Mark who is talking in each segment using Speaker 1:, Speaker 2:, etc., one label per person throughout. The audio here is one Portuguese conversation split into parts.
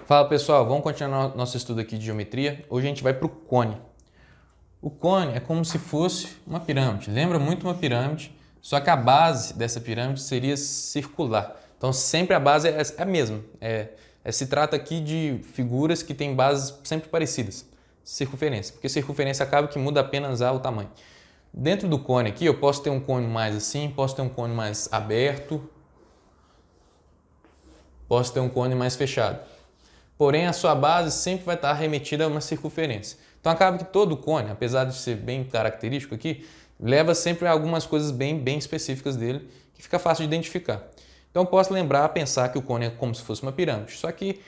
Speaker 1: Fala pessoal, vamos continuar nosso estudo aqui de geometria. Hoje a gente vai para o cone. O cone é como se fosse uma pirâmide, lembra muito uma pirâmide, só que a base dessa pirâmide seria circular. Então sempre a base é a mesma. Se trata aqui de figuras que têm bases sempre parecidas. Circunferência, porque circunferência acaba que muda apenas o tamanho. Dentro do cone aqui eu posso ter um cone mais assim, posso ter um cone mais aberto, posso ter um cone mais fechado. Porém, a sua base sempre vai estar remetida a uma circunferência. Então, acaba que todo cone, apesar de ser bem característico aqui, leva sempre a algumas coisas bem específicas dele, que fica fácil de identificar. Então, eu posso lembrar, pensar que o cone é como se fosse uma pirâmide. Só que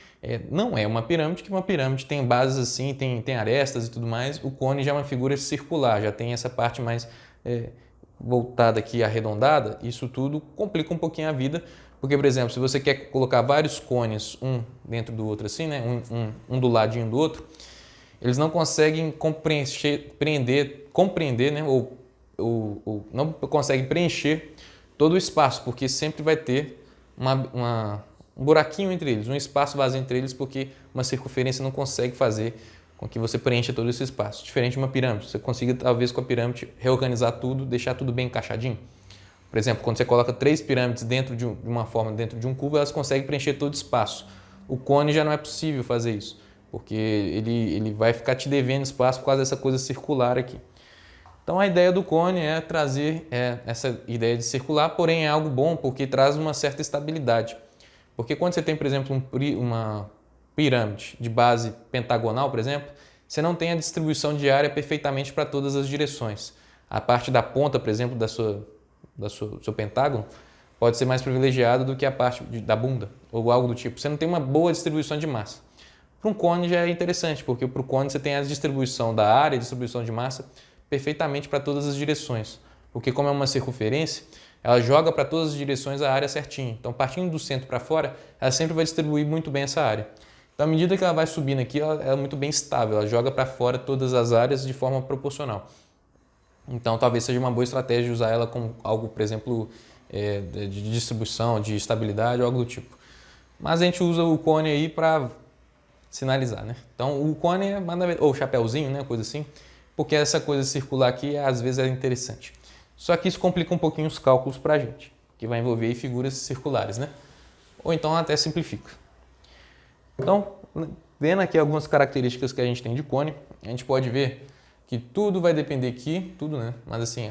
Speaker 1: não é uma pirâmide, que uma pirâmide tem bases assim, tem arestas e tudo mais. O cone já é uma figura circular, já tem essa parte mais voltada aqui, arredondada. Isso tudo complica um pouquinho a vida, porque, por exemplo, se você quer colocar vários cones, um dentro do outro assim, né? um do ladinho do outro, eles não conseguem compreender, né? ou não conseguem preencher todo o espaço, porque sempre vai ter um buraquinho entre eles, um espaço vazio entre eles, porque uma circunferência não consegue fazer com que você preencha todo esse espaço. Diferente de uma pirâmide, você consiga talvez com a pirâmide reorganizar tudo, deixar tudo bem encaixadinho. Por exemplo, quando você coloca 3 pirâmides dentro de uma forma, dentro de um cubo, elas conseguem preencher todo o espaço. O cone já não é possível fazer isso, porque ele vai ficar te devendo espaço por causa dessa coisa circular aqui. Então a ideia do cone é trazer essa ideia de circular, porém é algo bom porque traz uma certa estabilidade. Porque quando você tem, por exemplo, uma pirâmide de base pentagonal, por exemplo, você não tem a distribuição de área perfeitamente para todas as direções. A parte da ponta, por exemplo, do seu pentágono pode ser mais privilegiada do que a parte da bunda ou algo do tipo. Você não tem uma boa distribuição de massa. Para um cone já é interessante, porque para o cone você tem a distribuição da área, a distribuição de massa perfeitamente para todas as direções. Porque como é uma circunferência, ela joga para todas as direções a área certinho. Então, partindo do centro para fora, ela sempre vai distribuir muito bem essa área. Então, à medida que ela vai subindo aqui, ela é muito bem estável, ela joga para fora todas as áreas de forma proporcional. Então, talvez seja uma boa estratégia usar ela como algo, por exemplo, de distribuição, de estabilidade ou algo do tipo. Mas a gente usa o cone aí para sinalizar, né? Então, o cone é ou chapéuzinho, né? Coisa assim, porque essa coisa circular aqui às vezes é interessante. Só que isso complica um pouquinho os cálculos para a gente, que vai envolver aí figuras circulares, né? Ou então até simplifica. Então, vendo aqui algumas características que a gente tem de cone, a gente pode ver que tudo vai depender aqui, tudo, né? Mas assim,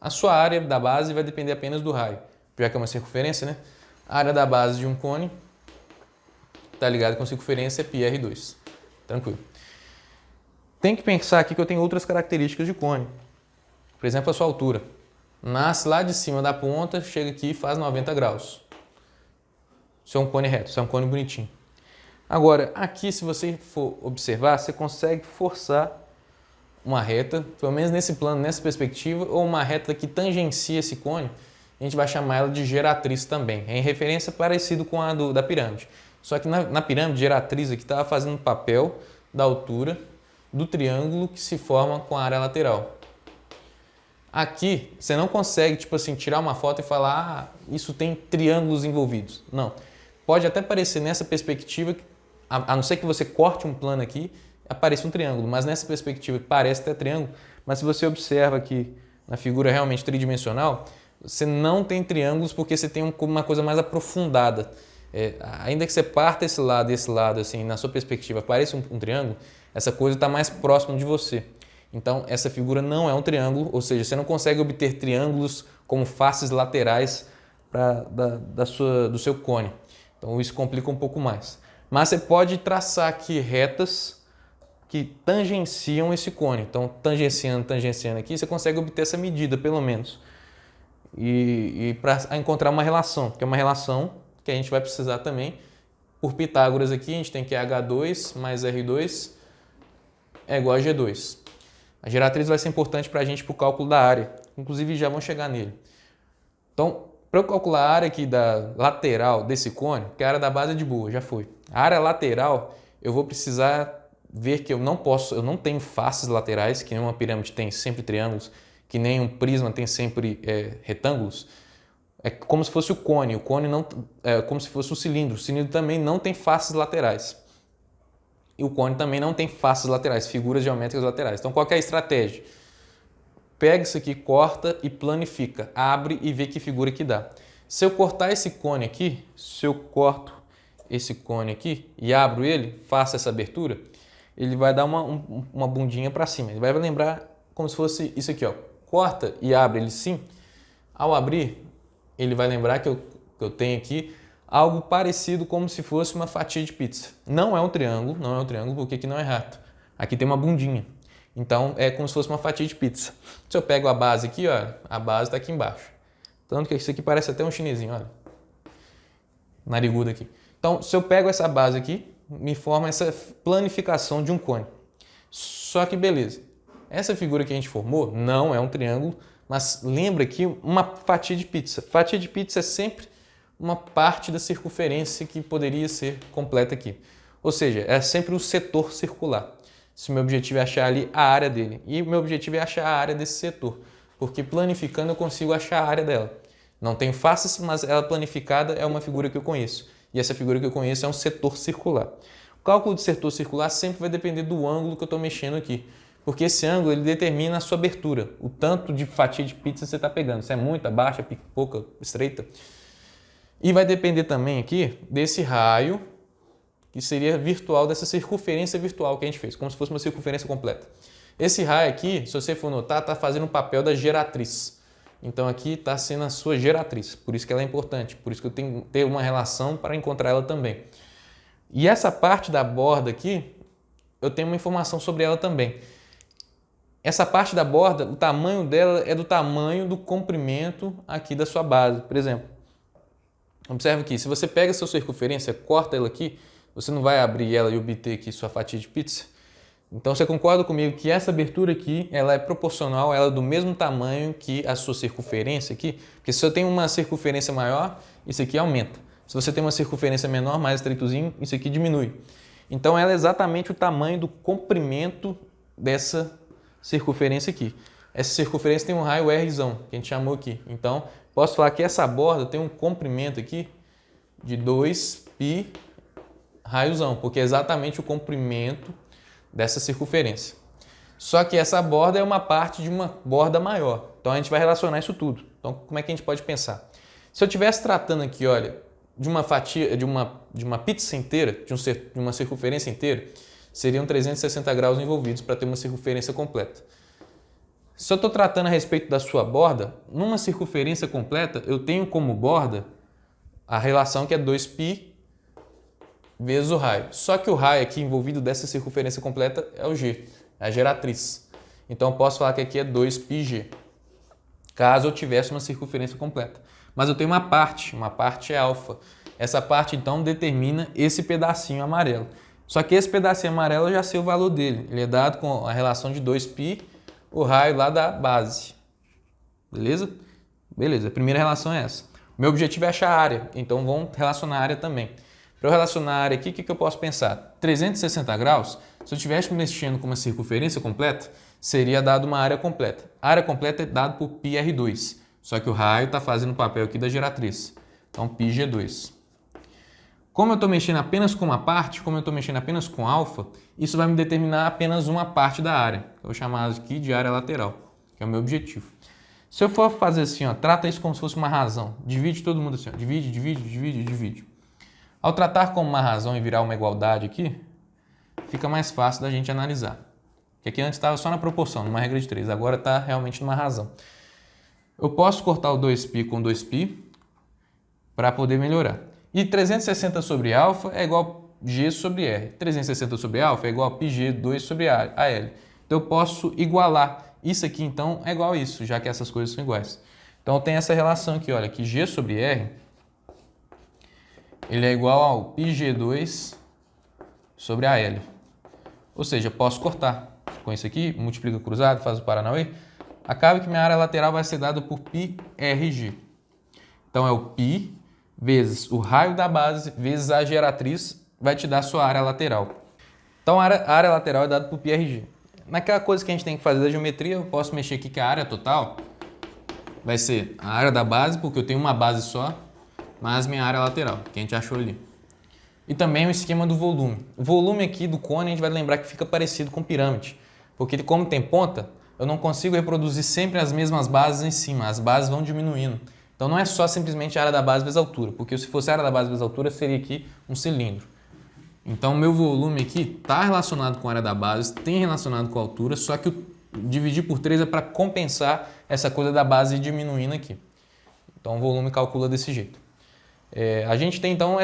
Speaker 1: a sua área da base vai depender apenas do raio, já que é uma circunferência, né? A área da base de um cone está ligada com a circunferência πr2. Tranquilo. Tem que pensar aqui que eu tenho outras características de cone. Por exemplo, a sua altura. Nasce lá de cima da ponta, chega aqui e faz 90 graus. Isso é um cone reto, isso é um cone bonitinho. Agora, aqui, se você for observar, você consegue forçar uma reta, pelo menos nesse plano, nessa perspectiva, ou uma reta que tangencia esse cone, a gente vai chamar ela de geratriz também. É em referência parecido com a da pirâmide. Só que na pirâmide, geratriz aqui estava fazendo o papel da altura do triângulo que se forma com a área lateral. Aqui, você não consegue, tipo assim, tirar uma foto e falar, isso tem triângulos envolvidos. Não. Pode até parecer nessa perspectiva, a não ser que você corte um plano aqui, aparece um triângulo, mas nessa perspectiva parece ter triângulo, mas se você observa aqui na figura realmente tridimensional, você não tem triângulos porque você tem uma coisa mais aprofundada. Ainda que você parta esse lado, assim, na sua perspectiva pareça um triângulo, essa coisa está mais próxima de você. Então, essa figura não é um triângulo, ou seja, você não consegue obter triângulos como faces laterais do seu cone. Então, isso complica um pouco mais. Mas você pode traçar aqui retas que tangenciam esse cone. Então, tangenciando aqui, você consegue obter essa medida, pelo menos. E para encontrar uma relação, que é uma relação que a gente vai precisar também. Por Pitágoras aqui, a gente tem que H2 mais R2 é igual a G2. A geratriz vai ser importante para a gente para o cálculo da área. Inclusive, já vamos chegar nele. Então, para eu calcular a área aqui da lateral desse cone, que a área da base é de boa, já foi. A área lateral, eu vou precisar ver que eu não tenho faces laterais, que nem uma pirâmide tem sempre triângulos, que nem um prisma tem sempre retângulos. É como se fosse o cone não, como se fosse o cilindro também não tem faces laterais. E o cone também não tem faces laterais, figuras geométricas laterais. Então qual que é a estratégia? Pega isso aqui, corta e planifica, abre e vê que figura que dá. Se eu cortar esse cone aqui, se eu corto esse cone aqui e abro ele, faço essa abertura, ele vai dar uma bundinha para cima. Ele vai lembrar como se fosse isso aqui, ó. Corta e abre ele sim. Ao abrir, ele vai lembrar que eu tenho aqui algo parecido como se fosse uma fatia de pizza. Não é um triângulo, porque aqui não é reto. Aqui tem uma bundinha. Então é como se fosse uma fatia de pizza. Se eu pego a base aqui, ó, a base está aqui embaixo. Tanto que isso aqui parece até um chinesinho, olha. Narigudo aqui. Então, se eu pego essa base aqui, me forma essa planificação de um cone. Só que beleza. Essa figura que a gente formou não é um triângulo, mas lembra aqui uma fatia de pizza. Fatia de pizza é sempre uma parte da circunferência que poderia ser completa aqui. Ou seja, é sempre o setor circular. Se o meu objetivo é achar ali a área dele. E o meu objetivo é achar a área desse setor. Porque planificando eu consigo achar a área dela. Não tem faces, mas ela planificada é uma figura que eu conheço. E essa figura que eu conheço é um setor circular. O cálculo de setor circular sempre vai depender do ângulo que eu estou mexendo aqui. Porque esse ângulo ele determina a sua abertura. O tanto de fatia de pizza você está pegando. Se é muita, baixa, pouca, estreita. E vai depender também aqui desse raio, que seria virtual, dessa circunferência virtual que a gente fez, como se fosse uma circunferência completa. Esse raio aqui, se você for notar, está fazendo o papel da geratriz. Então aqui está sendo a sua geratriz, por isso que ela é importante, por isso que eu tenho que ter uma relação para encontrar ela também. E essa parte da borda aqui, eu tenho uma informação sobre ela também. Essa parte da borda, o tamanho dela é do tamanho do comprimento aqui da sua base. Por exemplo, observe aqui, se você pega a sua circunferência, corta ela aqui, você não vai abrir ela e obter aqui sua fatia de pizza. Então você concorda comigo que essa abertura aqui, ela é proporcional, ela é do mesmo tamanho que a sua circunferência aqui? Porque se eu tenho uma circunferência maior, isso aqui aumenta. Se você tem uma circunferência menor, mais estreitozinho, isso aqui diminui. Então ela é exatamente o tamanho do comprimento dessa circunferência aqui. Essa circunferência tem um raio Rzão, que a gente chamou aqui. Então posso falar que essa borda tem um comprimento aqui de 2π raiozão, porque é exatamente o comprimento dessa circunferência. Só que essa borda é uma parte de uma borda maior. Então a gente vai relacionar isso tudo. Então como é que a gente pode pensar? Se eu estivesse tratando aqui, olha, de uma fatia, de uma pizza inteira, de uma circunferência inteira, seriam 360 graus envolvidos para ter uma circunferência completa. Se eu estou tratando a respeito da sua borda, numa circunferência completa, eu tenho como borda a relação que é 2π vezes o raio. Só que o raio aqui envolvido dessa circunferência completa é o G, é a geratriz. Então eu posso falar que aqui é 2πg, caso eu tivesse uma circunferência completa. Mas eu tenho uma parte é alfa. Essa parte então determina esse pedacinho amarelo. Só que esse pedacinho amarelo eu já sei o valor dele. Ele é dado com a relação de 2π, o raio lá da base. Beleza? Beleza, a primeira relação é essa. O meu objetivo é achar a área, então vamos relacionar a área também. Para eu relacionar a área aqui, o que eu posso pensar? 360 graus, se eu estivesse mexendo com uma circunferência completa, seria dado uma área completa. A área completa é dada por πr2, só que o raio está fazendo o papel aqui da geratriz. Então, πg2. Como eu estou mexendo apenas com uma parte, como eu estou mexendo apenas com alfa, isso vai me determinar apenas uma parte da área. Eu vou chamar aqui de área lateral, que é o meu objetivo. Se eu for fazer assim, ó, trata isso como se fosse uma razão. Divide todo mundo assim, ó, divide, divide, divide, divide. Ao tratar como uma razão e virar uma igualdade aqui, fica mais fácil da gente analisar. Porque aqui antes estava só na proporção, numa regra de 3, agora está realmente numa razão. Eu posso cortar o 2π com 2π para poder melhorar. E 360 sobre alfa é igual a G sobre R. 360 sobre alfa é igual a πg2 sobre AL. Então eu posso igualar. Isso aqui então é igual a isso, já que essas coisas são iguais. Então tem essa relação aqui, olha, que G sobre R ele é igual ao πg2 sobre AL. Ou seja, posso cortar com isso aqui, multiplica cruzado, faz o Paranauê. Acaba que minha área lateral vai ser dada por πrg. Então é o π vezes o raio da base vezes a geratriz vai te dar a sua área lateral. Então a área lateral é dada por πrg. Naquela coisa que a gente tem que fazer da geometria, eu posso mexer aqui que a área total vai ser a área da base, porque eu tenho uma base só, mais minha área lateral, que a gente achou ali. E também o esquema do volume. O volume aqui do cone a gente vai lembrar que fica parecido com pirâmide, porque como tem ponta, eu não consigo reproduzir sempre as mesmas bases em cima, as bases vão diminuindo. Então não é só simplesmente a área da base vezes a altura, porque se fosse a área da base vezes a altura seria aqui um cilindro. Então o meu volume aqui está relacionado com a área da base, tem relacionado com a altura, só que o dividir por 3 é para compensar essa coisa da base diminuindo aqui. Então o volume calcula desse jeito. A gente tem então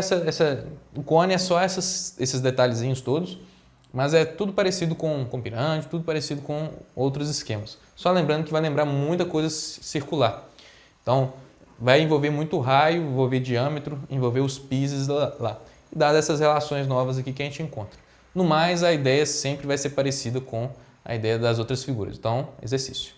Speaker 1: o cone é só esses detalhezinhos todos, mas é tudo parecido com pirâmide, tudo parecido com outros esquemas. Só lembrando que vai lembrar muita coisa circular. Então vai envolver muito raio, envolver diâmetro, envolver os pisos lá. Dadas essas relações novas aqui que a gente encontra. No mais, a ideia sempre vai ser parecida com a ideia das outras figuras. Então, exercício.